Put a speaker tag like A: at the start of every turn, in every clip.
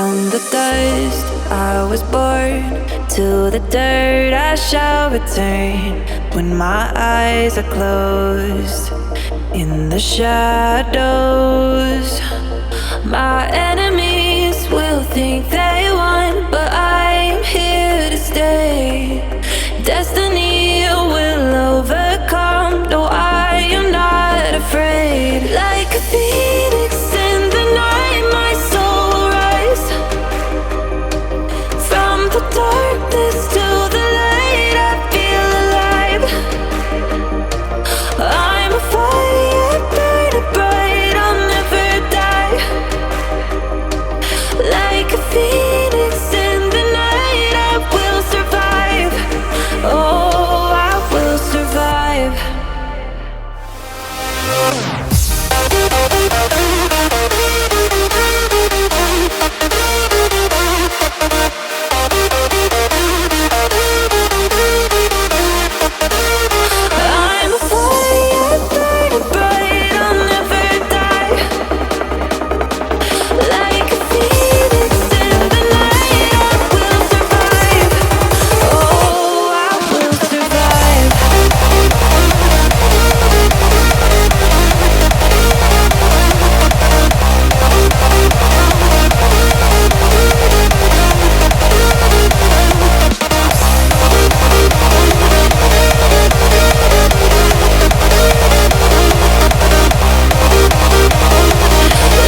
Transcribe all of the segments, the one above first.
A: From the dust I was born, to the dirt I shall return. When my eyes are closed, in the shadows, my enemies will think they won, but I'm here to stay. Destiny will overcome, no, I am not afraid. Like a phoenix in the night, my soul will rise. From the darkness to the light, I feel alive. I'm a fire burning bright, I'll never die. Like a phoenix in the night, I will survive. Oh, I will survive. I'm a fire burning bright, I'll never die. Like a phoenix in the night, I will survive. Oh, I will survive.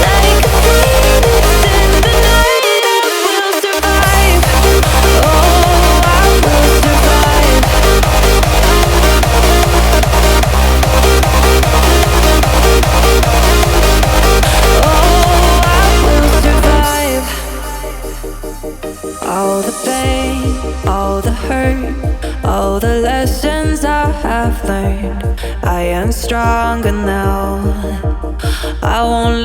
A: Like a phoenix in the night, I will survive. Oh, I will survive. Oh, I will survive. All the pain, all the hurt, all the lessons I have learned, I am stronger now. I won't